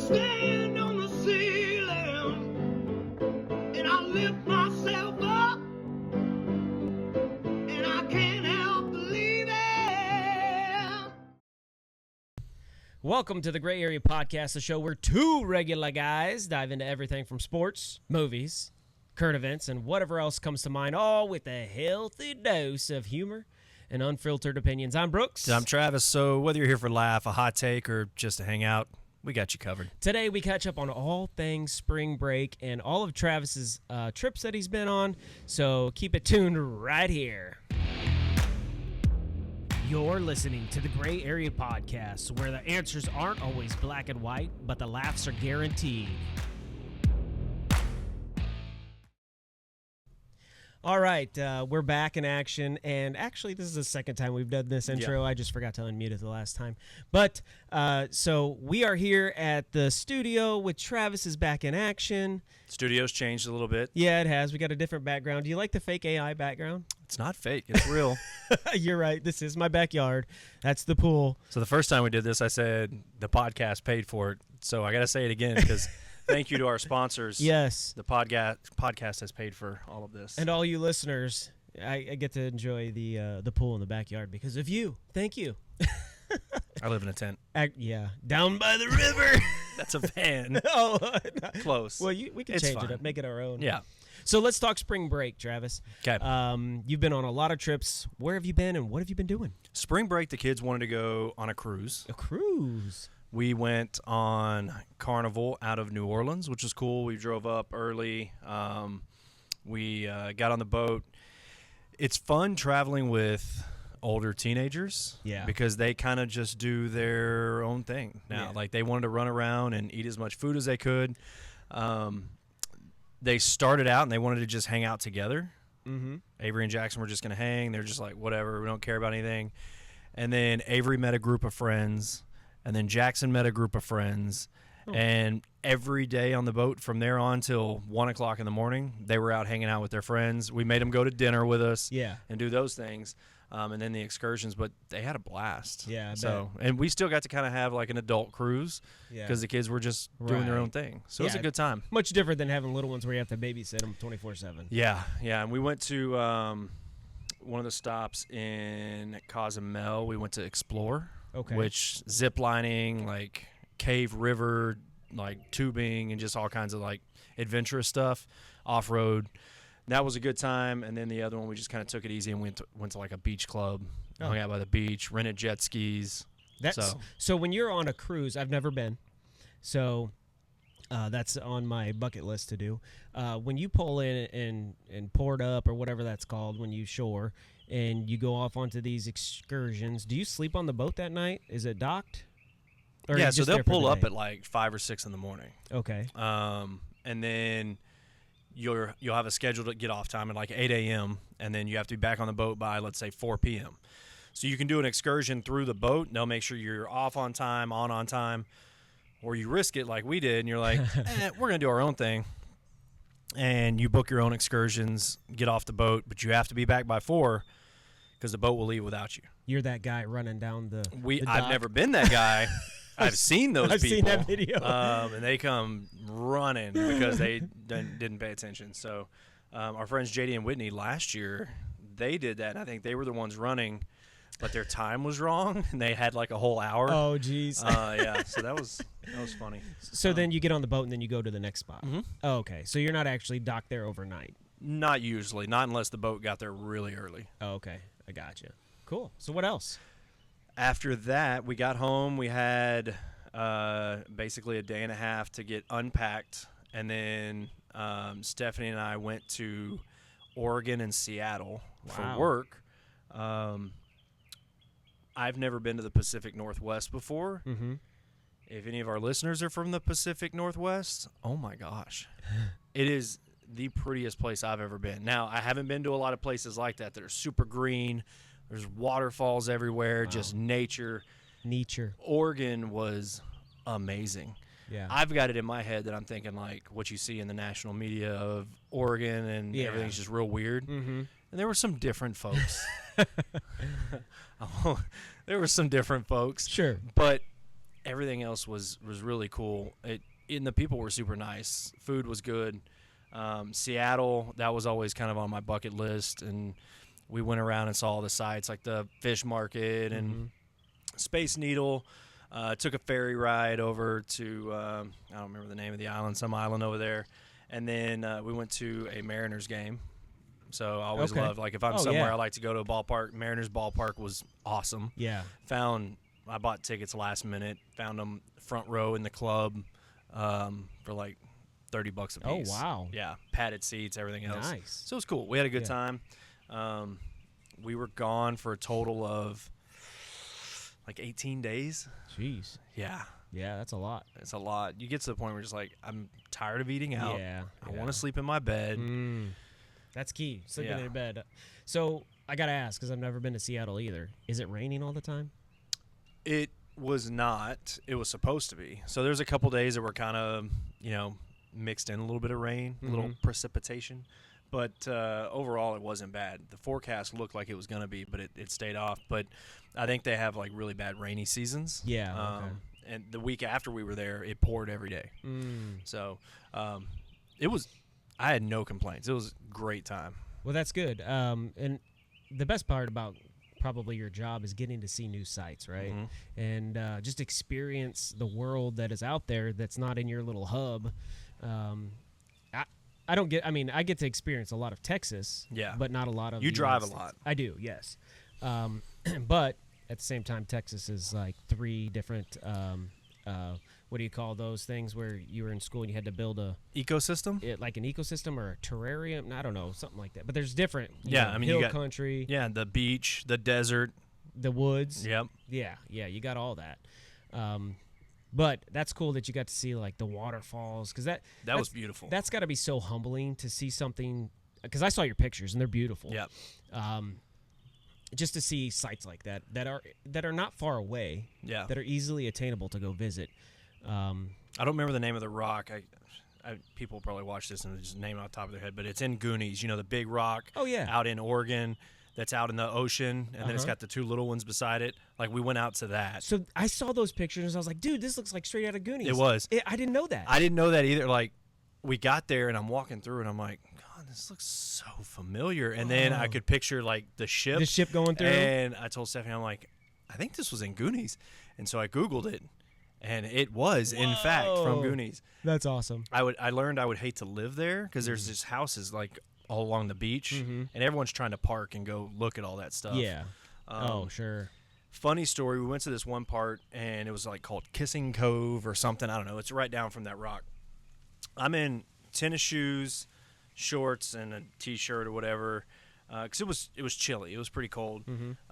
stand on the ceiling and I lift myself up and I can't help believing. Welcome to the Gray Area Podcast, the show where two regular guys dive into everything from sports, movies, current events, and whatever else comes to mind, all with a healthy dose of humor and unfiltered opinions. I'm Brooks. I'm Travis. So whether you're here for a laugh, a hot take, or just to hang out, we got you covered. Today we catch up on all things spring break and all of Travis's trips that he's been on, so keep it tuned right here. You're listening to the Gray Area Podcast, where the answers aren't always black and white, but the laughs are guaranteed. All right, we're back in action, and actually this is the second time we've done this intro. I just forgot to unmute it the last time. But, so we are here at the studio with Travis is back in action. Studio's changed a little bit. Yeah, it has. We got a different background. Do you like the fake AI background? It's not fake. It's real. You're right. This is my backyard. That's the pool. So the first time we did this, I said the podcast paid for it. So I got to say it again because thank you to our sponsors. Yes. The podcast has paid for all of this. And all you listeners, I get to enjoy the pool in the backyard because of you. Thank you. I live in a tent. Yeah, down by the river. That's a van. Oh, Close. well, we can It's change fine. it up, make it our own. Yeah. So let's talk spring break, Travis. Okay. You've been on a lot of trips. Where have you been, and what have you been doing? Spring break, the kids wanted to go on a cruise. A cruise. We went on Carnival out of New Orleans, which was cool. We drove up early. We got on the boat. It's fun traveling with older teenagers, Yeah. because they kind of just do their own thing now. Yeah. Like they wanted to run around and eat as much food as they could. They started out and they wanted to just hang out together. Mm-hmm. Avery and Jackson were just going to hang. They're just like, whatever, we don't care about anything. And then Avery met a group of friends, and then Jackson met a group of friends. Oh. And every day on the boat from there on till 1 o'clock in the morning, they were out hanging out with their friends. We made them go to dinner with us Yeah. and do those things. And then the excursions, but they had a blast. Yeah, I So, and we still got to kind of have like an adult cruise Yeah. because the kids were just doing their Right. own thing. So it was Yeah. a good time. Much different than having little ones where you have to babysit them 24/7. Yeah, yeah. And we went to one of the stops in Cozumel. We went to explore, Okay. which zip lining, like cave river, like tubing, and just all kinds of like adventurous stuff, off road. That was a good time. And then the other one, we just kind of took it easy and went to like a beach club, Oh. hung out by the beach, rented jet skis. So when you're on a cruise, I've never been, so that's on my bucket list to do. When you pull in and port up or whatever that's called, when you shore and you go off onto these excursions, do you sleep on the boat that night? Is it docked? Or are you Yeah, so just they'll there for pull the up day? at like 5 or 6 in the morning. Okay. And then you'll have a scheduled get off time at like 8 a.m. and then you have to be back on the boat by, let's say, 4 p.m. So you can do an excursion through the boat, and they'll make sure you're off on time, on time, or you risk it like we did, and you're like, we're going to do our own thing. And you book your own excursions, get off the boat, but you have to be back by 4 because the boat will leave without you. You're that guy running down the I've dock. never been that guy. I've seen those I've people. seen that video. And they come running because they didn't pay attention. So our friends JD and Whitney last year, they did that. And I think they were the ones running, but their time was wrong, and they had like a whole hour. Oh, geez. Yeah. So that was funny. So then you get on the boat and then you go to the next spot. Mhm. Oh, okay. So you're not actually docked there overnight. Not usually, not unless the boat got there really early. Oh, okay. I gotcha. Cool. So what else? After that, we got home. We had basically a day and a half to get unpacked, and then Stephanie and I went to Oregon and Seattle for Wow. work. I've never been to the Pacific Northwest before. Mm-hmm. If any of our listeners are from the Pacific Northwest, oh my gosh, it is the prettiest place I've ever been. Now, I haven't been to a lot of places like that that are super green. There's waterfalls everywhere, Wow. just nature. Nature. Oregon was amazing. Yeah. I've got it in my head that I'm thinking like what you see in the national media of Oregon and Yeah. everything's just real weird. Mm-hmm. And there were some different folks. There were some different folks. Sure. But everything else was really cool. And the people were super nice. Food was good. Seattle, that was always kind of on my bucket list, and we went around and saw all the sites like the fish market and Space Needle. Took a ferry ride over to I don't remember the name of the island, some island over there, and then we went to a Mariners game. So I always Okay. love, like, if I'm Oh, somewhere, yeah. I like to go to a ballpark. Mariners ballpark was awesome. Yeah. I bought tickets last minute, found them front row in the club for like $30 a Oh, piece. wow. Yeah, padded seats, everything else. Nice. So it was cool. We had a good Yeah. time. We were gone for a total of like 18 days. Jeez. Yeah, Yeah, that's a lot. it's a lot. You get to the point where you're just like, I'm tired of eating out. Yeah. I want to sleep in my bed. That's key. Sleeping Yeah. in your bed. So I gotta ask, because I've never been to Seattle either. Is it raining all the time? It was not. It was supposed to be. So there's a couple days that were kind of, mixed in a little bit of rain, a little precipitation. But overall, it wasn't bad. The forecast looked like it was going to be, but it stayed off. But I think they have like really bad rainy seasons. Yeah, okay. And the week after we were there, it poured every day. So I had no complaints. It was a great time. Well, that's good. And the best part about probably your job is getting to see new sites, right? And just experience the world that is out there that's not in your little hub. I get to experience a lot of Texas, Yeah. but not a lot of You the drive United a lot. States. I do, yes. But at the same time, Texas is like 3 different, what do you call those things where you were in school and you had to build Ecosystem? like an ecosystem or a terrarium? I don't know, something like that. But there's different, Yeah, I mean, you hill got- country, Yeah, the beach, the desert. the woods. Yep. Yeah, you got all that. But that's cool that you got to see like the waterfalls, because That was that's- beautiful. That's got to be so humbling to see something. Because I saw your pictures and they're beautiful. Yep. Just to see sites like that that are not far away, Yeah. that are easily attainable to go visit. I don't remember the name of the rock. People probably watch this and just name it off the top of their head, but it's in Goonies. The big rock Oh, yeah. out in Oregon that's out in the ocean, and then it's Uh-huh. got the 2 little ones beside it. Like, we went out to that. So I saw those pictures and I was like, dude, this looks like straight out of Goonies. It was. I didn't know that. I didn't know that either. Like, we got there, and I'm walking through, and I'm like, God, this looks so familiar. And then I could picture, like, the ship. The ship going through. And I told Stephanie, I'm like, I think this was in Goonies. And so I Googled it, and it was, in fact, from Whoa. Goonies. That's awesome. I learned I would hate to live there because there's just houses like all along the beach, and everyone's trying to park and go look at all that stuff. Yeah. Oh, sure. Funny story. We went to this one part, and it was like called Kissing Cove or something. I don't know. It's right down from that rock. I'm in tennis shoes, shorts, and a t-shirt or whatever, because it was chilly. It was pretty cold,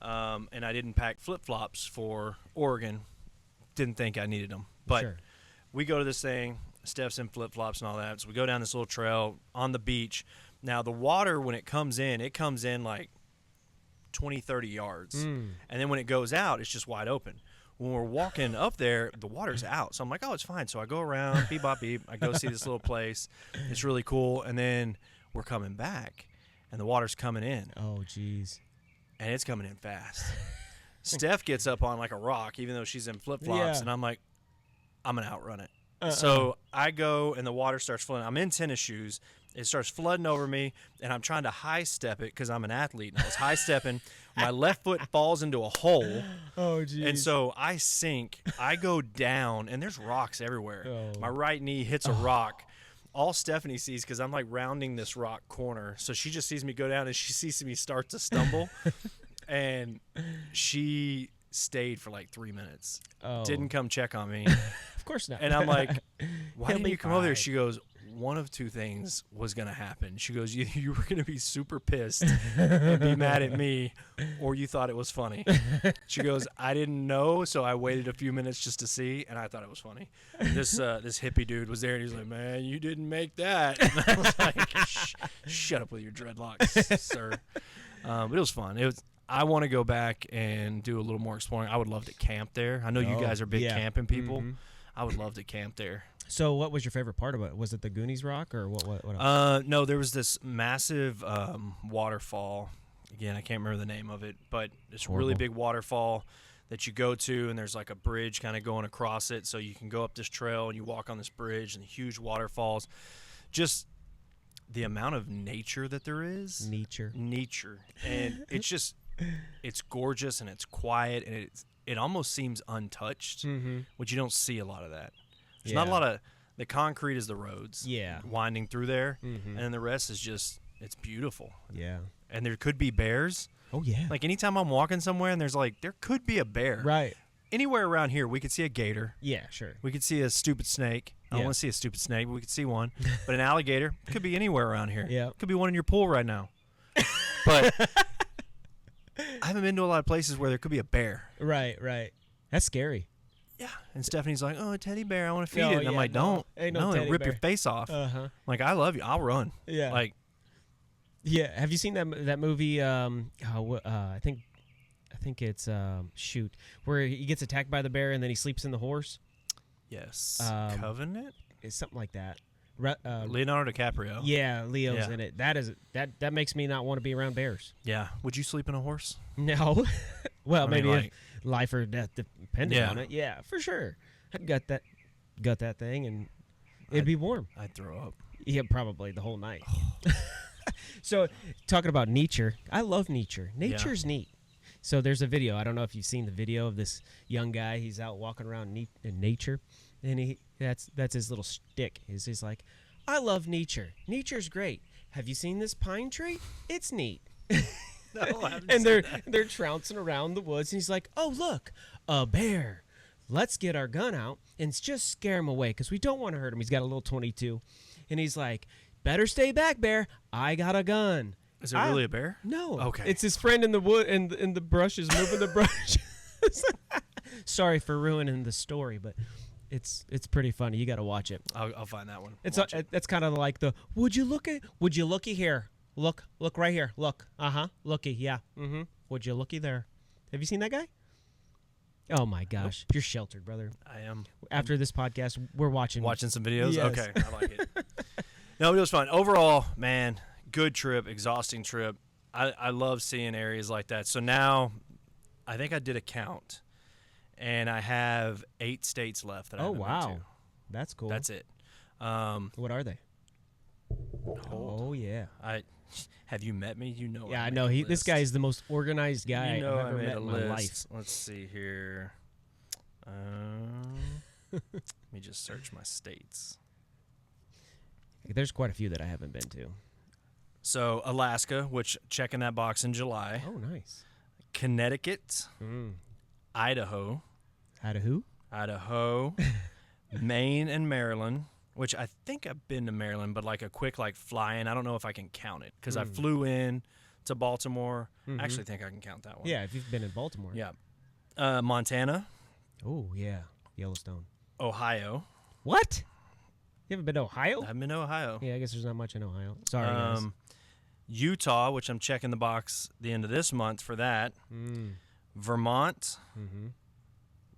and I didn't pack flip-flops for Oregon. Didn't think I needed them, but Sure. we go to this thing. Steph's in flip-flops and all that. So we go down this little trail on the beach. Now, the water, when it comes in like 20, 30 yards. And then when it goes out, it's just wide open. When we're walking up there, the water's out. So I'm like, oh, it's fine. So I go around, beep, bop, beep. I go see this little place. It's really cool. And then we're coming back, and the water's coming in, Oh, jeez. and it's coming in fast. Steph gets up on like a rock, even though she's in flip-flops, Yeah. and I'm like, I'm going to outrun it. So I go, and the water starts flooding. I'm in tennis shoes. It starts flooding over me, and I'm trying to high step it because I'm an athlete. And I was high stepping. My left foot falls into a hole, Oh, jeez. and so I sink. I go down, and there's rocks everywhere. Oh. My right knee hits a rock. All Stephanie sees, because I'm like rounding this rock corner, so she just sees me go down, and she sees me start to stumble, and she stayed for like 3 minutes. Oh. Didn't come check on me. Of course not. And I'm like, why He'll didn't be you come over there? fine. She goes, one of 2 things was going to happen. She goes, you were going to be super pissed and be mad at me, or you thought it was funny. She goes, I didn't know, so I waited a few minutes just to see, and I thought it was funny. This hippie dude was there, and he's like, man, you didn't make that. And I was like, shut up with your dreadlocks, sir. But it was fun. I want to go back and do a little more exploring. I would love to camp there. I know you Oh, guys are big yeah. camping people. Mhm. I would love to camp there. So, what was your favorite part of it? Was it the Goonies rock or what else? No, there was this massive waterfall. Again, I can't remember the name of it, but it's a really Horrible. big waterfall that you go to, and there's like a bridge kind of going across it, so you can go up this trail and you walk on this bridge and huge waterfalls. Just the amount of nature that there is. Nature. And it's gorgeous and it's quiet and it almost seems untouched, which you don't see a lot of that. There's not a lot of, the concrete is the roads winding through there, and then the rest is just, it's beautiful. Yeah. And there could be bears. Oh, yeah. Like anytime I'm walking somewhere and there could be a bear. Right. Anywhere around here, we could see a gator. Yeah, sure. We could see a stupid snake. I don't Yeah. want to see a stupid snake, but we could see one. But an alligator could be anywhere around here. Yeah. Could be one in your pool right now. But I haven't been to a lot of places where there could be a bear. Right. That's scary. Yeah. And Stephanie's like, oh, a teddy bear, I want to feed No, it. And I'm yeah, like, no. don't. Ain't no No, it'll teddy rip your bear. face off. Uh-huh. I'm like, I love you. I'll run. Yeah. Like, Yeah. Have you seen that movie? I think it's where he gets attacked by the bear and then he sleeps in the horse. yes. Covenant? It's something like that. Leonardo DiCaprio. Yeah, Leo's Yeah. in it. That makes me not want to be around bears. Yeah. Would you sleep in a horse? No. Well, I mean, maybe like- if life or death depended Yeah. on it. Yeah, for sure. I'd gut that thing and it'd be warm. I'd throw up. Yeah, probably the whole night. So, talking about nature, I love nature. Nature's neat. So there's a video. I don't know if you've seen the video of this young guy. He's out walking around in nature, and that's his little shtick. He's like, I love nature. Nature's great. Have you seen this pine tree? It's neat. No, I haven't And seen they're trouncing around the woods, and he's like, oh look, a bear. Let's get our gun out and just scare him away because we don't want to hurt him. He's got a little .22, and he's like, better stay back, bear. I got a gun. Is there really a bear? No. Okay. It's his friend in the wood and in the bushes moving the brush. Sorry for ruining the story, but it's pretty funny. You got to watch it. I'll find that one. It's kind of like the would you looky here? Look right here. Look. Looky. Yeah. Would you looky there? Have you seen that guy? Oh my gosh, you're sheltered, brother. I am After this podcast, we're watching watching some videos. Yes. Okay, I like it. No, it was fun. Overall, man, good trip, exhausting trip. I love seeing areas like that. So now, I think I did a count, and I have 8 states left that I Oh haven't been wow, to. that's cool. That's it. What are they? Oh yeah. Have you met me? You know. Yeah, I made know. a This list. guy is the most organized guy You know, I've ever I made met a in my list. life. Let's see here. Let me just search my states. There's quite a few that I haven't been to. So Alaska, which checking that box in July. Oh, nice. Connecticut, Idaho, Idaho. Maine, and Maryland. Which I think I've been to Maryland, but like a quick fly in. I don't know if I can count it because I flew in to Baltimore. I actually think I can count that one. Yeah, if you've been in Baltimore. Yeah. Montana, Oh, yeah. Yellowstone. Ohio. What? You haven't been to Ohio? I've been to Ohio. Yeah, I guess there's not much in Ohio. Sorry, guys. Utah, which I'm checking the box the end of this month for that. Vermont,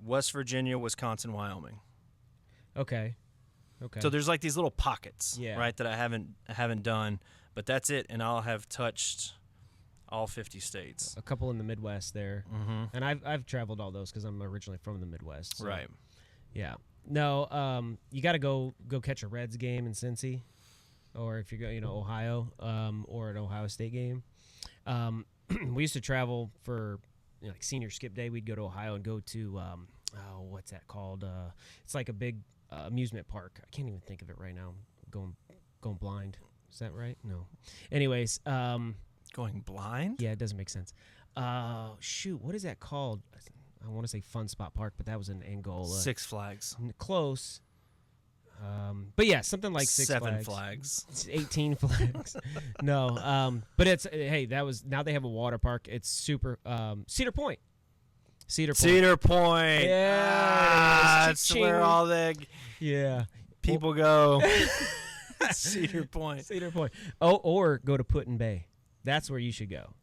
West Virginia, Wisconsin, Wyoming. Okay. So there's these little pockets, Yeah. right, that I haven't done, but that's it, and I'll have touched all 50 states. a couple in the Midwest there. And I've traveled all those because I'm originally from the Midwest. So, Right. Yeah. No, you got to go catch a Reds game in Cincy, or if you go, Ohio, or an Ohio State game. We used to travel for senior skip day. We'd go to Ohio and go to what's that called? It's like a big amusement park. I can't even think of it right now. Going blind. Is that right? No. Anyways, Going blind? yeah, it doesn't make sense. Shoot, what is that called? I want to say Fun Spot Park, but that was in Angola. Six Flags. Close. But yeah, something like Six 7 Flags. flags. It's 18 flags. No. But it's now they have a water park. It's super Cedar Point. Cedar Point. Yeah, That's where all the Yeah. people go. Cedar Point. Cedar Point. Oh, or go to Putin Bay. That's where you should go.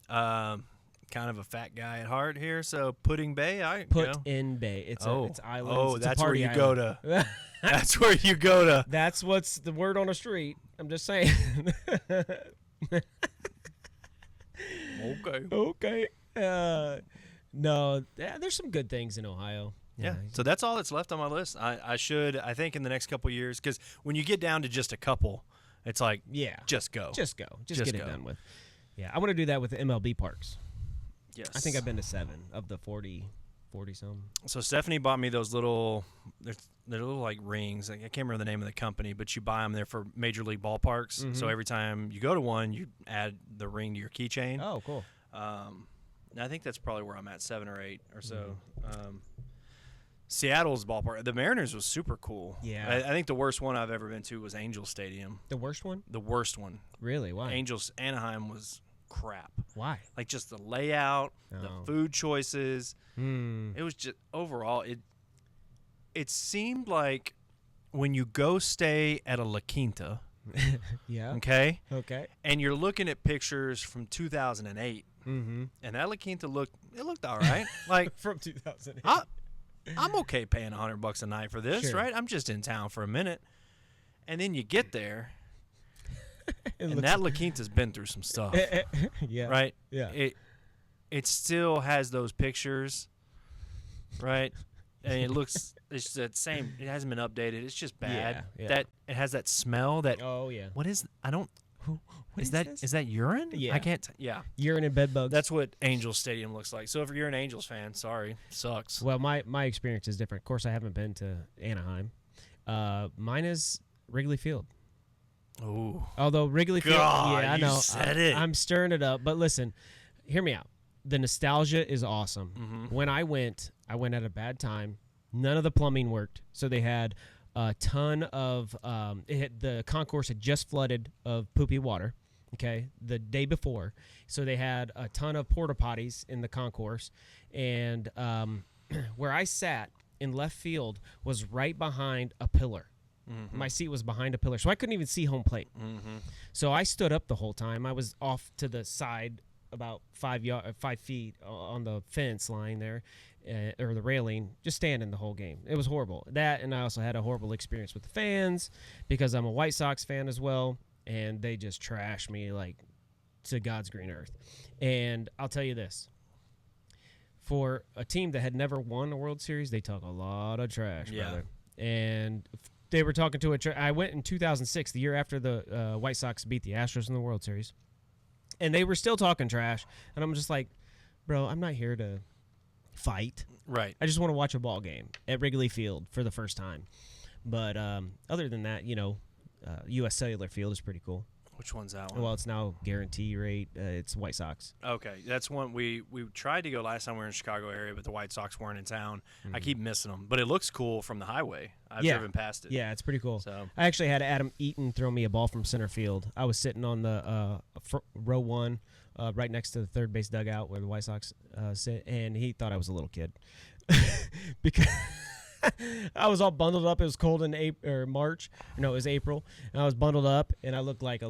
Kind of a fat guy at heart here, so Pudding Bay. I Put go. in Bay. It's islands. Oh, It's a that's where party you go island. to. That's where you go to. That's what's the word on the street. I'm just saying. Okay. Okay. No, there's some good things in Ohio. Yeah. So that's all that's left on my list. I think in the next couple years, because when you get down to just a couple, it's like, Yeah. just go. Just go. Just get it go. done with. Yeah, I want to do that with the MLB parks. Yes. I think I've been to 7 of the 40 some. So Stephanie bought me those little, they're little like rings. I can't remember the name of the company, but you buy them there for major league ballparks. Mm-hmm. So every time you go to one, you add the ring to your keychain. Oh, cool. And I think that's probably where I'm at, 7 or 8 or so. Mm-hmm. Seattle's ballpark, the Mariners was super cool. Yeah. I think the worst one I've ever been to was Angels Stadium. The worst one? The worst one. Really? Why? Anaheim was crap. Why? Like just the layout, the Oh. food choices. Hmm. It was just overall it seemed like when you go stay at a La Quinta, Yeah. okay, Okay. and you're looking at pictures from 2008, Mm-hmm. and that La Quinta looked all right. Like From 2008. I'm okay paying $100 a night for this, Sure. right? I'm just in town for a minute, and then you get there, and looks- that La Quinta's been through some stuff, Yeah. right? Yeah. It still has those pictures, right? And it looks it's that same. It hasn't been updated. It's just bad. Yeah, yeah. That it has that smell. That Oh, yeah. what is? I don't. What Is that this? is that urine? Yeah. I can't. Yeah. Urine and bed bugs. That's what Angels Stadium looks like. So if you're an Angels fan, sorry, sucks. Well, my experience is different. Of course, I haven't been to Anaheim. Mine is Wrigley Field. Ooh. Although Wrigley Field, God, yeah, I you know. said it. I'm stirring it up. But listen, hear me out. The nostalgia is awesome. Mm-hmm. When I went at a bad time. None of the plumbing worked, so they had a ton of the concourse had just flooded of poopy water. Okay, the day before, so they had a ton of porta potties in the concourse, and where I sat in left field was right behind a pillar. Mm-hmm. My seat was behind a pillar, so I couldn't even see home plate. Mm-hmm. So I stood up the whole time. I was off to the side about 5 feet on the fence line there, or the railing, just standing the whole game. It was horrible. That, and I also had a horrible experience with the fans because I'm a White Sox fan as well, and they just trashed me like to God's green earth. And I'll tell you this. For a team that had never won a World Series, they talk a lot of trash, Yeah. brother. And they were talking to I went in 2006, the year after the White Sox beat the Astros in the World Series, and they were still talking trash. And I'm just like, bro, I'm not here to fight. Right. I just want to watch a ball game at Wrigley Field for the first time. But other than that, U.S. Cellular Field is pretty cool. Which one's that one? Well, it's now guarantee rate. It's White Sox. Okay, that's one we tried to go last time we were in the Chicago area, but the White Sox weren't in town. I keep missing them, but it looks cool from the highway. I've Yeah. driven past it. Yeah, it's pretty cool. So I actually had Adam Eaton throw me a ball from center field. I was sitting on the row 1, right next to the third base dugout where the White Sox sit, and he thought I was a little kid because I was all bundled up. It was cold in March. No, it was April, and I was bundled up, and I looked like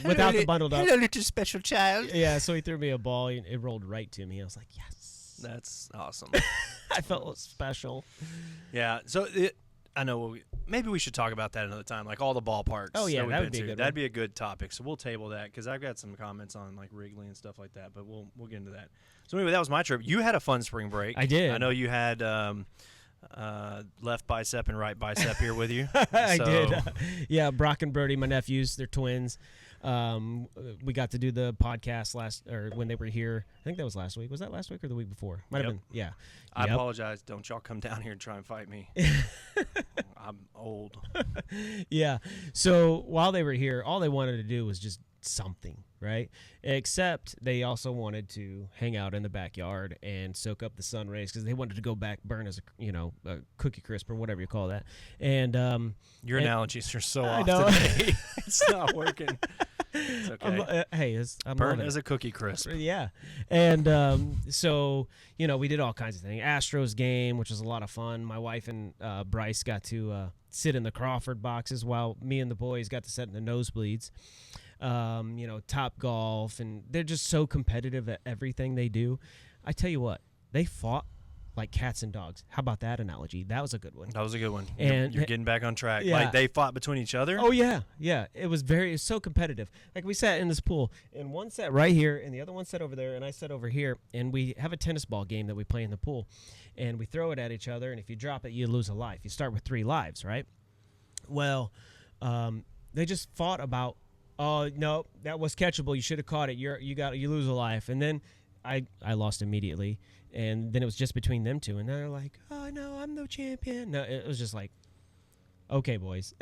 without the bundled up. Hello, little special child. Yeah, so he threw me a ball, and it rolled right to me. I was like, yes. That's awesome. I felt special. Yeah. So I know maybe we should talk about that another time, like all the ballparks. Oh, yeah, we've that would been be a to. good That'd one. be a good topic. So we'll table that because I've got some comments on like Wrigley and stuff like that. But we'll get into that. So anyway, that was my trip. You had a fun spring break. I did. I know you had left bicep and right bicep here with you. I So- did. Yeah, Brock and Brody, my nephews, they're twins. We got to do the podcast when they were here. I think that was last week. Was that last week or the week before? Might have Yep. been. Yeah. I Yep. apologize. Don't y'all come down here and try and fight me. I'm old. Yeah. So while they were here, all they wanted to do was just something, right? Except they also wanted to hang out in the backyard and soak up the sun rays because they wanted to go back, burn as a cookie crisp or whatever you call that. And Your And- analogies are so I off know. today. It's not working. It's okay. I'm Burnt loving as it. a cookie crisp. Yeah. And so, we did all kinds of things. Astros game, which was a lot of fun. My wife and Bryce got to sit in the Crawford boxes while me and the boys got to sit in the nosebleeds. Top golf, and they're just so competitive at everything they do. I tell you what, they fought like cats and dogs. How about that analogy? That was a good one. That was a good one. And- you're getting back on track. Yeah. Like they fought between each other. Oh yeah, yeah. It was so competitive. Like we sat in this pool, and one sat right here, and the other one sat over there, and I sat over here, and we have a tennis ball game that we play in the pool, and we throw it at each other, and if you drop it, you lose a life. You start with 3 lives, right? Well, they just fought about, oh no, that was catchable. You should have caught it. You lose a life, and then I lost immediately, and then it was just between them two, and they're like, oh no, I'm no champion. No, it was just like, okay, boys.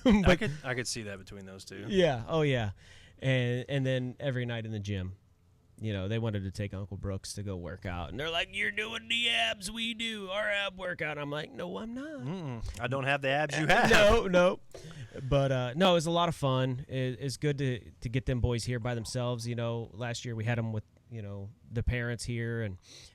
But I could see that between those two. yeah, oh yeah, and then every night in the gym, they wanted to take Uncle Brooks to go work out, and they're like, "You're doing the abs we do, our ab workout." I'm like, "No, I'm not. I don't have the abs you have. No." But no, it was a lot of fun. It's good to get them boys here by themselves. Last year we had them with the parents here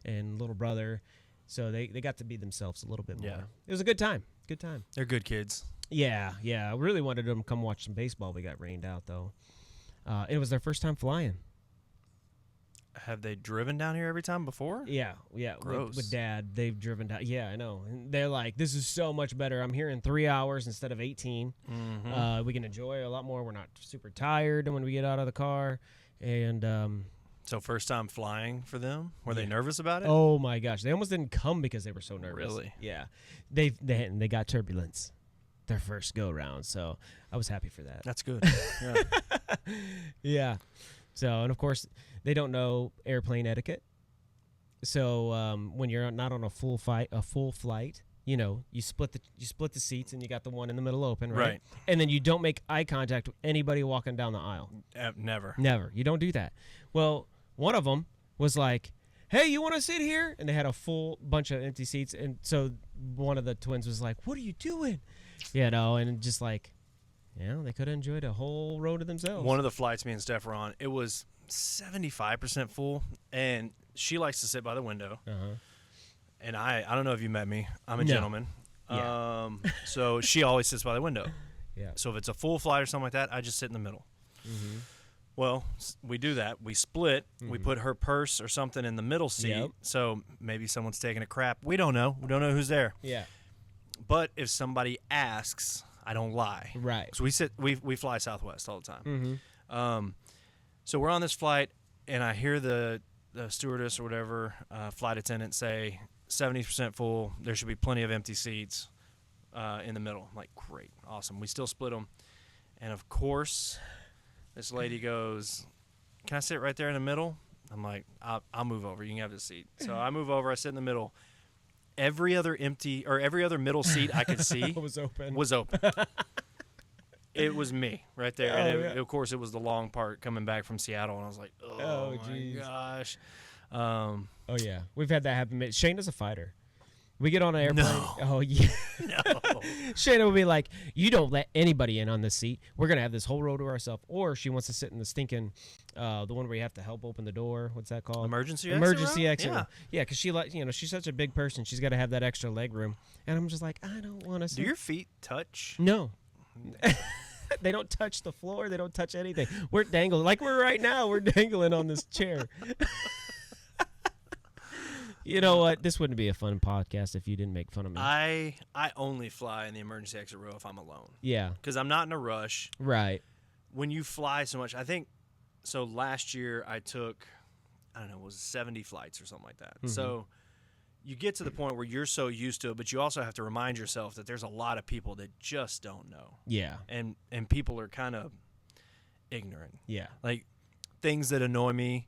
and little brother, so they got to be themselves a little bit more. Yeah. It was a good time. Good time. They're good kids. Yeah. I really wanted them to come watch some baseball. We got rained out though. It was their first time flying. Have they driven down here every time before? Yeah. Gross. With Dad, they've driven down. Yeah, I know. And they're like, this is so much better. I'm here in 3 hours instead of 18. Mm-hmm. We can enjoy a lot more. We're not super tired when we get out of the car. And So first time flying for them? Were they nervous about it? oh my gosh, they almost didn't come because they were so nervous. Really? Yeah. They got turbulence their first go round. So I was happy for that. That's good. Yeah. Yeah. So, and of course, they don't know airplane etiquette. So when you're not on a full flight, you split the seats and you got the one in the middle open, right? Right. And then you don't make eye contact with anybody walking down the aisle. Never. Never. You don't do that. Well, one of them was like, "Hey, you want to sit here?" And they had a full bunch of empty seats, and so one of the twins was like, "What are you doing?" And just like, they could have enjoyed a whole row to themselves. One of the flights me and Steph were on, it was 75% full, and she likes to sit by the window. Uh-huh. And I don't know if you met me. I'm a No. gentleman. Yeah. So she always sits by the window. Yeah. So if it's a full flight or something like that, I just sit in the middle. Mm-hmm. Well, we do that. We split. We put her purse or something in the middle seat. Yep. So maybe someone's taking a crap. We don't know. We don't know who's there. Yeah. But if somebody asks, I don't lie. Right. So we fly Southwest all the time. Mm-hmm. So we're on this flight, and I hear the stewardess or whatever flight attendant say 70% full. There should be plenty of empty seats in the middle. I'm like, great, awesome. We still split them, and of course, this lady goes, "Can I sit right there in the middle?" I'm like, I'll move over. You can have the seat. So I move over. I sit in the middle. Every other middle seat I could see was open. was open. It was me right there. And of course, it was the long part coming back from Seattle. And I was like, oh my geez. gosh. Oh, yeah. We've had that happen. Shayna's a fighter. We get on an airplane. No. Oh, yeah. No. Shayna will be like, you don't let anybody in on this seat. We're going to have this whole row to ourselves. Or she wants to sit in the stinking, the one where you have to help open the door. What's that called? Emergency exit row? row. Yeah, because she's such a big person. She's got to have that extra leg room. And I'm just like, I don't want to sit. Do your feet touch? No. They don't touch the floor. They don't touch anything. We're dangling. Like we're right now. We're dangling on this chair. You know what? This wouldn't be a fun podcast if you didn't make fun of me. I only fly in the emergency exit row if I'm alone. Yeah. Because I'm not in a rush. Right. When you fly so much, I think, so last year I took, I don't know, it was 70 flights or something like that. Mm-hmm. So you get to the point where you're so used to it, but you also have to remind yourself that there's a lot of people that just don't know. Yeah. And people are kind of ignorant. Yeah. Like things that annoy me,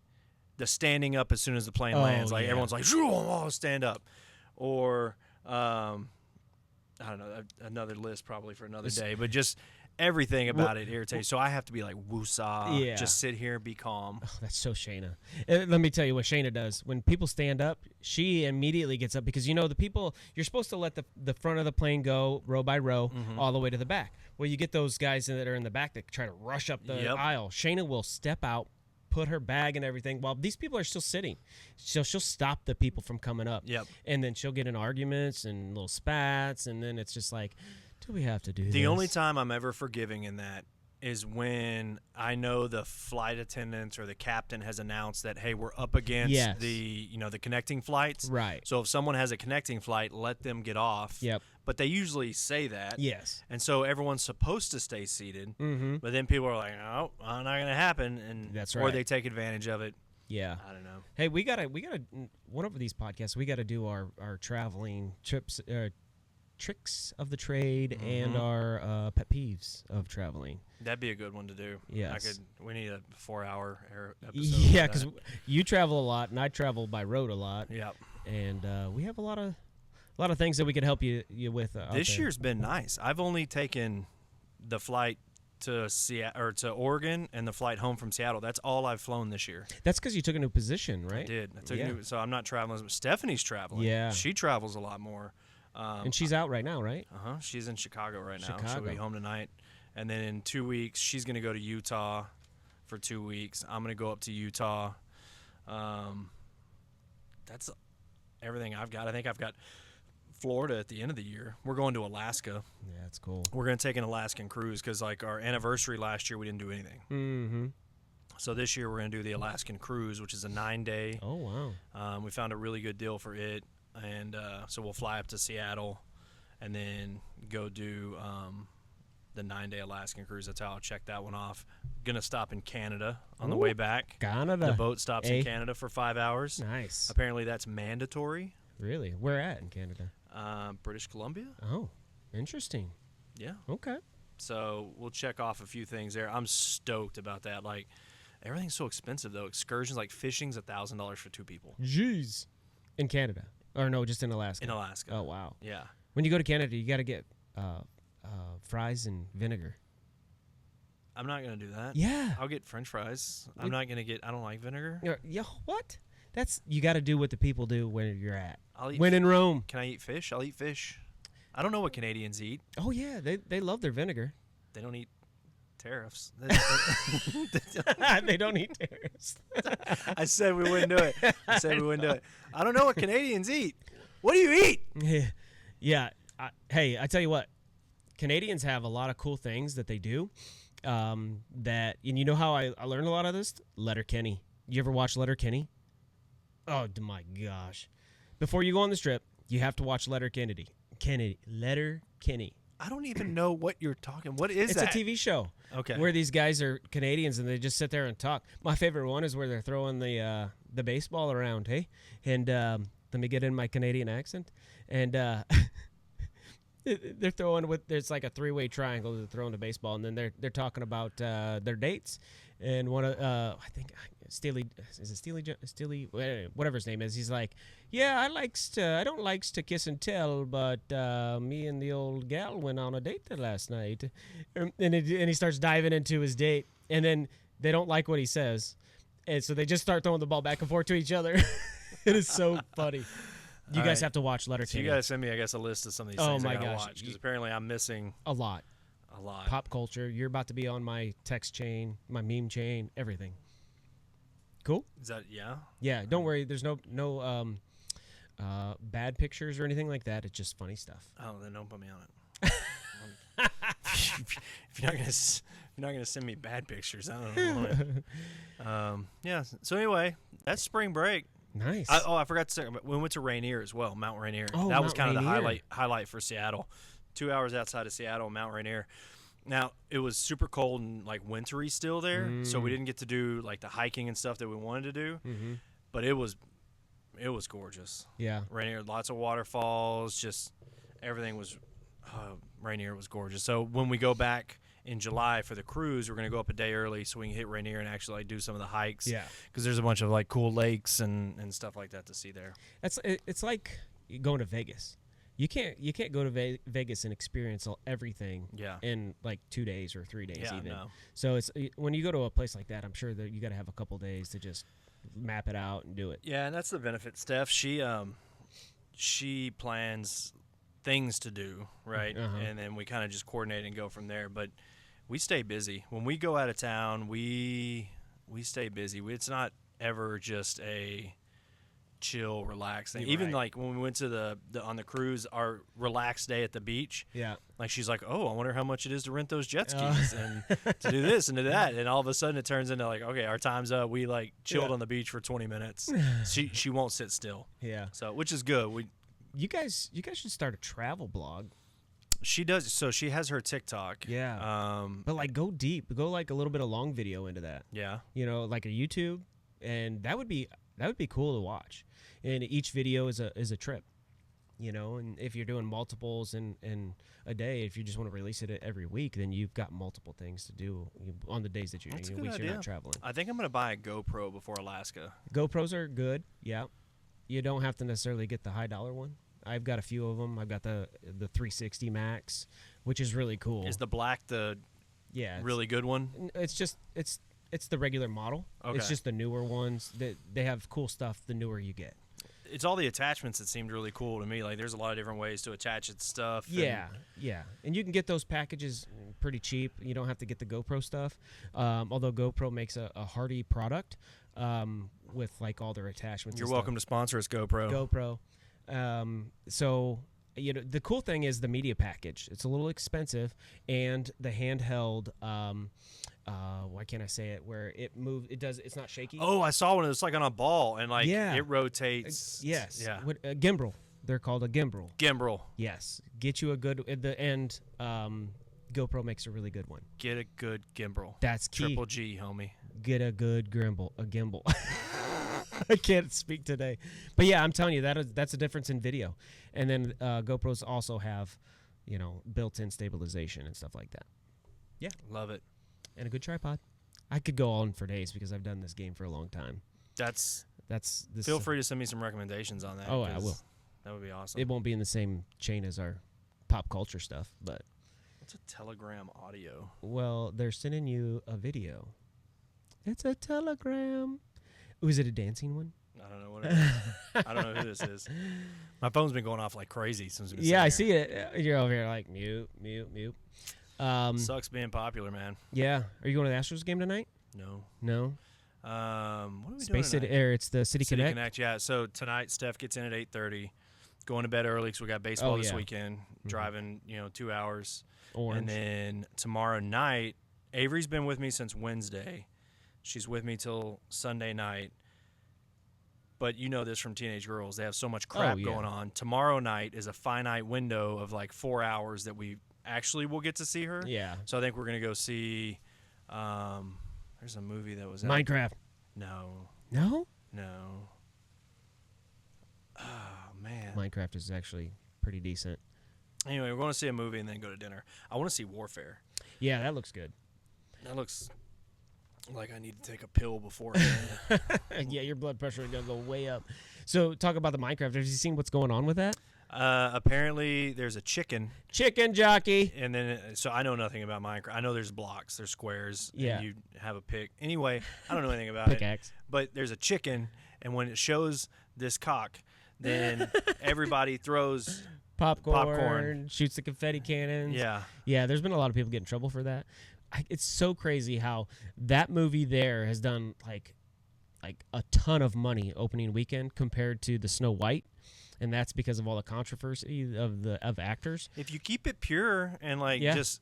the standing up as soon as the plane lands. Like yeah. everyone's like, oh, stand up. Or, I don't know, another list probably for another day. But just everything about it irritates. So I have to be like, woosah, Yeah. just sit here, be calm. Oh, that's so Shayna. Let me tell you what Shayna does. When people stand up, she immediately gets up because, the people, you're supposed to let the front of the plane go row by row all the way to the back. Well, you get those guys that are in the back that try to rush up the aisle. Shayna will step out, put her bag and everything while these people are still sitting. So she'll stop the people from coming up. Yep. And then she'll get in arguments and little spats, and then it's just like, do we have to do this? The only time I'm ever forgiving in that is when I know the flight attendants or the captain has announced that, hey, we're up against Yes. the connecting flights. Right. So if someone has a connecting flight, let them get off. Yep. But they usually say that. Yes. And so everyone's supposed to stay seated. Mm-hmm. But then people are like, oh, not going to happen. And That's Or right. they take advantage of it. Yeah. I don't know. Hey, we gotta one of these podcasts. We gotta do our traveling trips, tricks of the trade, and our pet peeves of traveling. That'd be a good one to do. Yes. We need a 4-hour episode. Yeah, of because that. you travel a lot, and I travel by road a lot, Yep. and we have a lot of things that we could help you with. Out This there. year's been nice. I've only taken the flight to Seattle or to Oregon and the flight home from Seattle. That's all I've flown this year. That's because you took a new position, right? I did. I took Yeah. so I'm not traveling. But Stephanie's traveling. Yeah. She travels a lot more. And she's out right now, right? She's in Chicago right now. She'll Chicago. be home tonight. And then in 2 weeks, she's going to go to Utah for 2 weeks. I'm going to go up to Utah. That's everything I've got. I think I've got Florida at the end of the year. We're going to Alaska. Yeah, that's cool. We're going to take an Alaskan cruise because, like, our anniversary last year, we didn't do anything. Mm-hmm. So this year, we're going to do the Alaskan cruise, which is a 9-day. Oh wow. We found a really good deal for it. And so we'll fly up to Seattle and then go do the 9-day Alaskan cruise. That's how I'll check that one off. Going to stop in Canada on the Ooh, way back. Canada. The boat stops in Eh? Canada for 5 hours. Nice. Apparently, that's mandatory. Really? Where at in Canada? British Columbia? Oh, interesting. Yeah. Okay. So we'll check off a few things there. I'm stoked about that. Like, everything's so expensive, though. Excursions, like fishing's $1,000 for 2 people Jeez. In Canada. Or no, just in Alaska. in Alaska. Oh, wow. Yeah. When you go to Canada, you got to get fries and vinegar. I'm not going to do that. Yeah. I'll get French fries. I'm not going to get, I don't like vinegar. Yeah. What? You got to do what the people do where you're at. I'll eat When in Rome. Can I eat fish? I'll eat fish. I don't know what Canadians eat. Oh, yeah. They love their vinegar. They don't eat tariffs. They don't eat tariffs. I said we wouldn't do it. I said we wouldn't do it. I don't know what Canadians eat. What do you eat? Yeah. Hey, I tell you what. Canadians have a lot of cool things that they do. And you know how I learned a lot of this? Letterkenny. You ever watch Letterkenny? Oh my gosh! Before you go on this trip, you have to watch Letterkenny. Letterkenny. I don't even know what you're talking. What is It's that? a TV show. Okay. Where these guys are Canadians and they just sit there and talk. My favorite one is where they're throwing the baseball around. Hey, and let me get in my Canadian accent. And they're throwing there's like a 3-way triangle. They're throwing the baseball, and then they're talking about their dates. And one of I think Steely, is it Steely, whatever his name is. He's like, yeah, I don't likes to kiss and tell, but me and the old gal went on a date last night, and he starts diving into his date, and then they don't like what he says, and so they just start throwing the ball back and forth to each other. It is so funny. You All guys right. have to watch So Letterkenny. you guys send me, I guess, a list of some of these Oh things my I gotta gosh. watch because apparently I'm missing A lot. a lot. Pop culture. You're about to be on my text chain, my meme chain, everything. Cool. Is that Yeah. Don't worry. There's no bad pictures or anything like that. It's just funny stuff. Oh, then don't put me on it. if you're not gonna send me bad pictures, I don't know. Yeah. So anyway, that's spring break. Nice. I forgot to say, we went to Rainier as well, Mount Rainier. Oh, that was Mount kind of the Rainier. highlight for Seattle. 2 hours outside of Seattle, Mount Rainier. Now it was super cold and like wintry still there, so we didn't get to do like the hiking and stuff that we wanted to do. Mm-hmm. But it was gorgeous. Yeah. Rainier, lots of waterfalls, just everything was. Rainier was gorgeous. So when we go back in July for the cruise, we're gonna go up a day early so we can hit Rainier and actually like do some of the hikes. Yeah. Because there's a bunch of like cool lakes and stuff like that to see there. It's like going to Vegas. You can't go to Vegas and experience everything Yeah. in like 2 days or 3 days Yeah, even. no. So it's when you go to a place like that, I'm sure that you got to have a couple days to just map it out and do it. Yeah, and that's the benefit. Steph, she plans things to do, right? Uh-huh. And then we kind of just coordinate and go from there. But we stay busy. When we go out of town, we stay busy. It's not ever just a chill, relaxed thing. You're Even right. like when we went to the on the cruise, our relaxed day at the beach. Yeah. Like she's like, oh, I wonder how much it is to rent those jet Oh. skis and to do this and to that. And all of a sudden it turns into like, okay, our time's up. We like chilled Yeah. on the beach for 20 minutes. She won't sit still. Yeah. So which is good. You guys should start a travel blog. She does. So she has her TikTok. Yeah. But like go deep. Go like a little bit of long video into that. Yeah. You know, like a YouTube, and that would be cool to watch. And each video is a trip. You know, and if you're doing multiples in a day, if you just want to release it every week, then you've got multiple things to do on the days that That's a good weeks you're idea. not traveling. I think I'm gonna buy a GoPro before Alaska. GoPros are good. Yeah. You don't have to necessarily get the high dollar one. I've got a few of them. I've got the 360 Max, which is really cool. Is the black the yeah, really good one? it's just it's the regular model. Okay. It's just the newer ones that they have cool stuff the newer you get. It's all the attachments that seemed really cool to me. Like there's a lot of different ways to attach its stuff. and- Yeah. And you can get those packages pretty cheap. You don't have to get the GoPro stuff. Although GoPro makes a hardy product with like all their attachments. You're and welcome to sponsor us, GoPro. GoPro. So you know the cool thing is the media package. It's a little expensive, and the handheld. Why can't I say it? Where it moves, it does. It's not shaky. Oh, I saw one. It's like on a ball and like Yeah. it rotates. Yes. Yeah. Gimbal. They're called a gimbal. Gimbal. Yes. Get you a good at the end. GoPro makes a really good one. Get a good gimbal. That's key. Triple G, homie. Get a good gimbal. A gimbal. I can't speak today, but yeah, I'm telling you that's a difference in video. And then GoPros also have, you know, built-in stabilization and stuff like that, Love it. and a good tripod. I could go on for days because I've done this game for a long time. That's. That's this. Feel free to send me some recommendations on that. Oh, I 'cause will. That would be awesome. It won't be in the same chain as our pop culture stuff, but What's a Telegram audio? well, they're sending you a video. It's a telegram. Oh, is it a dancing one? I don't know what it is. I don't know who this is. My phone's been going off like crazy since we've been Yeah, I sitting see it. You're over here like mute. here. Sucks being popular, man. Yeah. Are you going to the Astros game tonight? No. No. What are we Space doing City, tonight? it's the City Connect. Yeah. So tonight, Steph gets in at 8:30. Going to bed early because we got baseball this yeah. weekend. Driving, 2 hours. Orange. And then tomorrow night, Avery's been with me since Wednesday. She's with me till Sunday night. But you know this from teenage girls. They have so much crap yeah. going on. Tomorrow night is a finite window of like 4 hours that we actually will get to see her. Yeah. So I think we're going to go see there's a movie that was out. Minecraft. No. No? No. Oh, man. Minecraft is actually pretty decent. Anyway, we're going to see a movie and then go to dinner. I want to see Warfare. Yeah, that looks good. That looks like I need to take a pill before. Yeah, your blood pressure is going to go way up. So talk about the Minecraft. Have you seen what's going on with that? Apparently, there's a chicken. Chicken jockey. And then, so I know nothing about Minecraft. I know there's blocks, there's squares, Yeah. and you have a pick. Anyway, I don't know anything about it. Pickaxe. But there's a chicken, and when it shows this cock, then everybody throws. Popcorn. Shoots the confetti cannons. Yeah. Yeah, there's been a lot of people get in trouble for that. It's so crazy how that movie there has done like a ton of money opening weekend compared to the Snow White, and that's because of all the controversy of actors. If you keep it pure and Yeah. just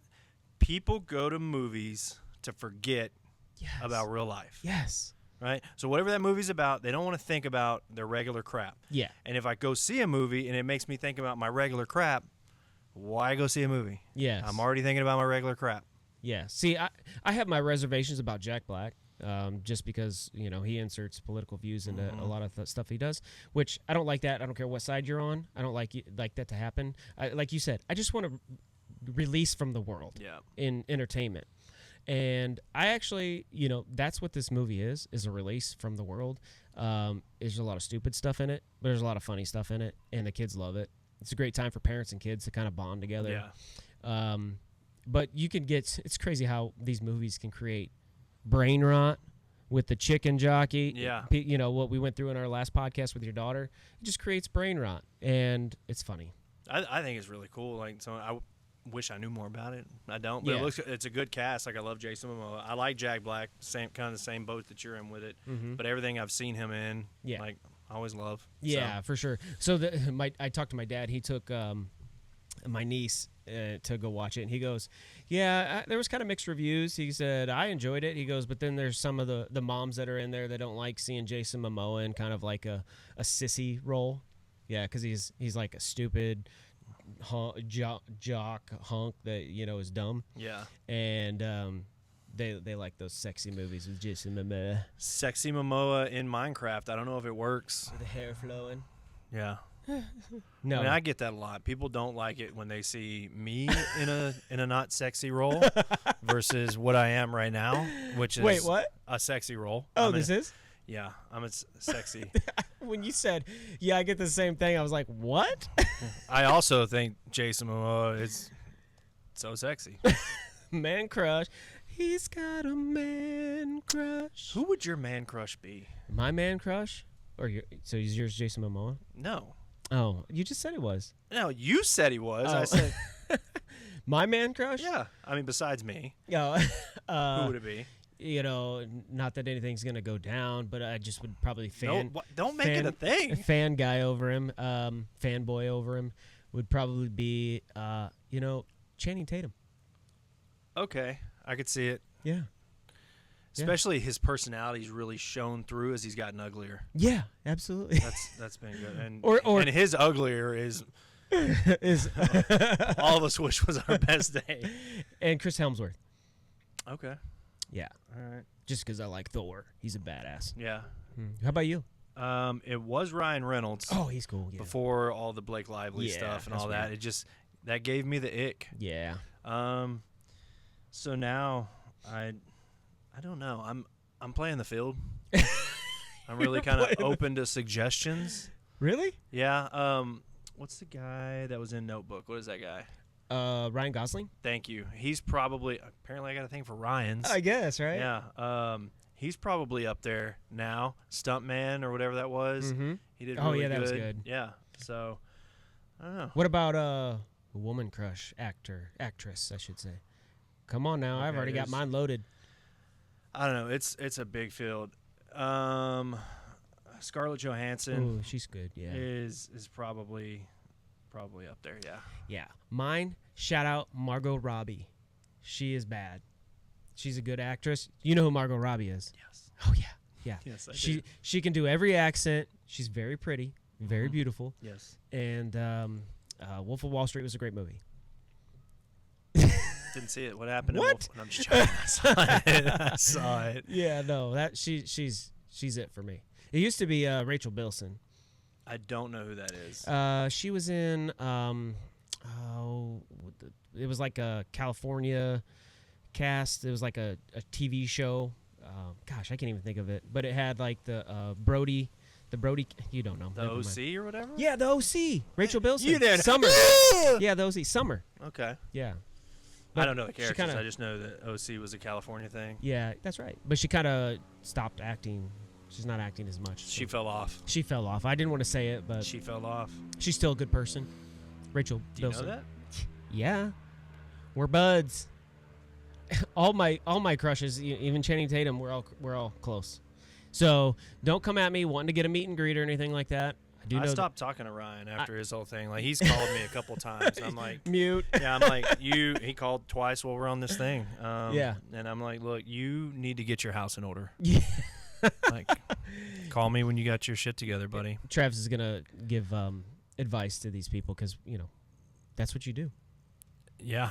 people go to movies to forget Yes. about real life, Yes. right? So whatever that movie's about, they don't want to think about their regular crap. Yeah. And if I go see a movie and it makes me think about my regular crap, why go see a movie? Yes. I'm already thinking about my regular crap. Yeah. See, I have my reservations about Jack Black, just because he inserts political views into a lot of stuff he does, which I don't like that. I don't care what side you're on. I don't like that to happen. Like you said, I just want to release from the world Yeah. in entertainment. And I actually, that's what this movie is a release from the world. There's a lot of stupid stuff in it, but there's a lot of funny stuff in it, and the kids love it. It's a great time for parents and kids to kind of bond together. Yeah. But it's crazy how these movies can create brain rot with the chicken jockey. Yeah. What we went through in our last podcast with your daughter, it just creates brain rot, and it's funny. I think it's really cool. Like, so I wish I knew more about it. I don't, but Yeah. it's a good cast. Like, I love Jason Momoa. I like Jack Black. Same boat that you're in with it. Mhm. But everything I've seen him in, Yeah. like, always love. Yeah, So, for sure. So I talked to my dad. He took my niece to go watch it, and he goes, "Yeah, there was kind of mixed reviews." He said, "I enjoyed it." He goes, "But then there's some of the moms that are in there that don't like seeing Jason Momoa in kind of like a sissy role." Yeah, because he's like a stupid jock hunk that is dumb, yeah. and they like those sexy movies with Jason Momoa. Sexy Momoa in Minecraft. I don't know if it works. The hair flowing. Yeah. No, I mean, I get that a lot. People don't like it when they see me in a not sexy role versus what I am right now, which is wait, what? a sexy role. Oh, this is? Yeah, I'm sexy. When you said, "Yeah, I get the same thing," I was like, "What?" I also think Jason Momoa is so sexy. Man crush. He's got a man crush. Who would your man crush be? My man crush? So is yours Jason Momoa? No. Oh, you just said it was. No, you said he was. Oh. I said, My man crush? yeah. I mean, besides me, Yeah. who would it be? Not that anything's gonna go down, but I just would probably Don't make it a thing. fan guy over him, fanboy over him would probably be, Channing Tatum. Okay, I could see it. Yeah. Especially his personality's really shown through as he's gotten uglier. Yeah, absolutely. That's been good. And Or- and his uglier is Is all of us wish was our best day. and Chris Hemsworth. Okay. Yeah, All right. just because I like Thor. He's a badass. Yeah. How about you? It was Ryan Reynolds Oh, he's cool. Yeah. before all the Blake Lively Yeah, stuff and that's all that. weird. It just that gave me the ick. Yeah. So now I don't know. I'm playing the field. I'm really kind of open to suggestions. Really? Yeah. What's the guy that was in Notebook? What is that guy? Ryan Gosling? Thank you. He's apparently I got a thing for Ryan's. I guess, right? Yeah. He's probably up there now. Stuntman or whatever that was. Mm-hmm. He did Oh, really yeah, good. that was good. Yeah. So I don't know. What about woman crush actress, I should say? Come on now, I've Okay, already got there's- mine loaded. I don't know. It's a big field. Scarlett Johansson Ooh, she's good. Yeah. is probably up there. Yeah. Yeah. Mine, shout out Margot Robbie. She is bad. She's a good actress. You know who Margot Robbie is? Yes. Oh yeah. Yeah. Yes, I She do. she can do every accent. She's very pretty, very beautiful. Yes. And Wolf of Wall Street was a great movie. Didn't see it. What happened? What? I'm just joking. I saw it. Yeah, no, that she's it for me. It used to be Rachel Bilson. I don't know who that is. She was in it was like a California cast. It was like a TV show. Gosh, I can't even think of it. But it had like the Brody. You don't know. The Never mind. OC or whatever? Yeah, the OC. Rachel Bilson. You did. Summer. Yeah, the OC. Summer. Okay. Yeah. I don't know the she characters. kinda- I just know that OC was a California thing. Yeah, that's right. But she kind of stopped acting. She's not acting as much. She so- fell off. She fell off. I didn't want to say it, but She fell off. she's still a good person. Rachel Do you Bilson. know that? Yeah, we're buds. all my crushes, even Channing Tatum, we're all close. So don't come at me wanting to get a meet and greet or anything like that. I do I know. stopped talking to Ryan after his whole thing. Like he's called me a couple times. I'm like, Mute. yeah, I'm like he called twice while we're on this thing. Yeah. And I'm like, look, you need to get your house in order. Yeah. Like, call me when you got your shit together, buddy. Travis is gonna give advice to these people because that's what you do. Yeah.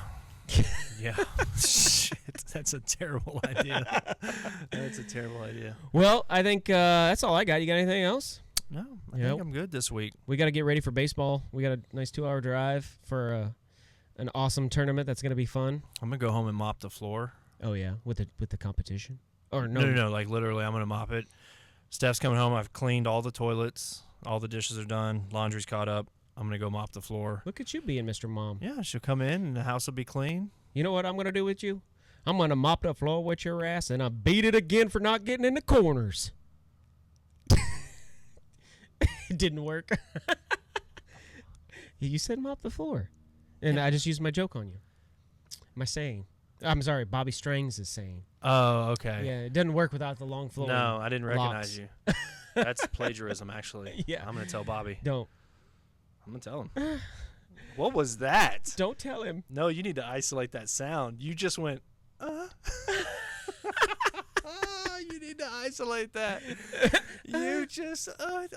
Yeah. Shit. That's a terrible idea. That's a terrible idea. Well, I think that's all I got. You got anything else? No, I Yep. think I'm good this week. We got to get ready for baseball. We got a nice 2-hour drive for an awesome tournament that's gonna be fun. I'm gonna go home and mop the floor. Oh yeah, with the competition. Or No. Like literally, I'm gonna mop it. Steph's coming home. I've cleaned all the toilets. All the dishes are done. Laundry's caught up. I'm gonna go mop the floor. Look at you being Mr. Mom. Yeah, she'll come in and the house will be clean. You know what I'm going to do with you? I'm going to mop the floor with your ass and I beat it again for not getting in the corners. It didn't work. You said mop the floor. And I just used my joke on you. My saying. I'm sorry, Bobby Strings is saying. Oh, okay. Yeah, it doesn't work without the long floor. No, I didn't recognize locks. you. That's plagiarism, actually. Yeah. I'm gonna tell Bobby. Don't I'm gonna tell him. What was that? don't tell him. No, you need to isolate that sound. You just went. You need to isolate that. You just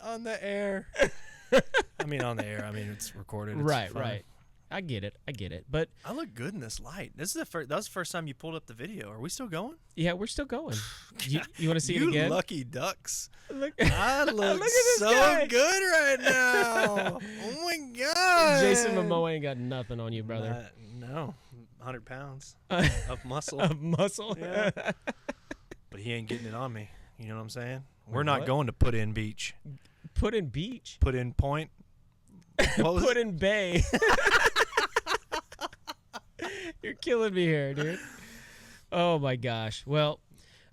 on the air. I mean, on the air. I mean, it's recorded. It's Right, fine. right. I get it. But I look good in this light. This is the first. That was the first time you pulled up the video. Are we still going? yeah, we're still going. You want to see You it again? lucky ducks. Look, I look, Look at this so guy. good right now. Oh my god. Jason Momoa ain't got nothing on you, brother. No, 100 pounds Of of muscle. muscle. Yeah. But he ain't getting it on me. You know what I'm saying? We're not What? going to put in beach. Put in beach. Put in point. What was Put it? in bay. You're killing me here, dude. Oh my gosh. Well,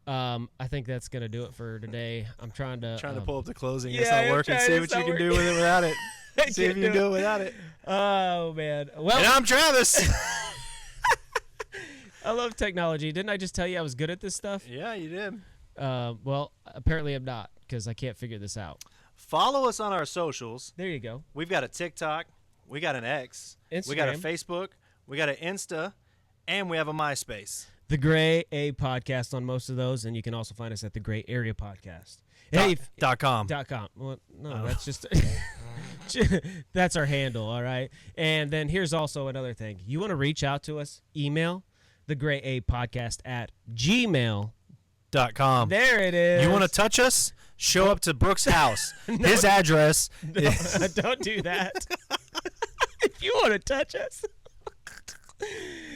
I think that's gonna do it for today. I'm trying to Pull up the closing. yeah, It's not I'm working. trying. See It's what you not can do working. with it without it. I See if can't you can do do it. it without it. Oh man. Well, And I'm Travis. I love technology. Didn't I just tell you I was good at this stuff? Yeah, you did. Well, apparently I'm not because I can't figure this out. Follow us on our socials. There you go. We've got a TikTok. We got an X. We got a Instagram. Facebook. We got an Insta. And we have a MySpace. The Gray A Podcast on most of those, and you can also find us at the Gray Area Podcast. Hey, .com. .com. Well, no, Oh. that's just that's our handle, all right? And then here's also another thing. You want to reach out to us, email the Gray A Podcast at gmail. .com. There it is. You want to touch us? Show up to Brooks' house. His address is Don't do that. If you want to touch us.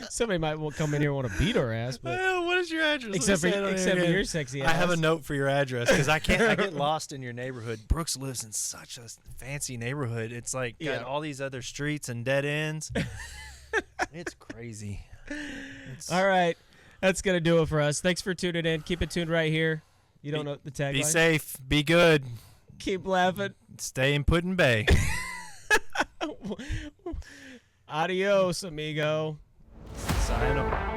Somebody might come in here and want to beat our ass, but what is your address? except for Let me say it on here. your sexy ass. I have a note for your address because I can't. I get lost in your neighborhood. Brooks lives in such a fancy neighborhood. It's like got Yeah. all these other streets and dead ends. It's crazy. All right. That's going to do it for us. Thanks for tuning in. Keep it tuned right here. You don't know the tagline? Be safe. Be good. Keep laughing. Stay in Puddin' Bay. Adios, amigo. Sign up.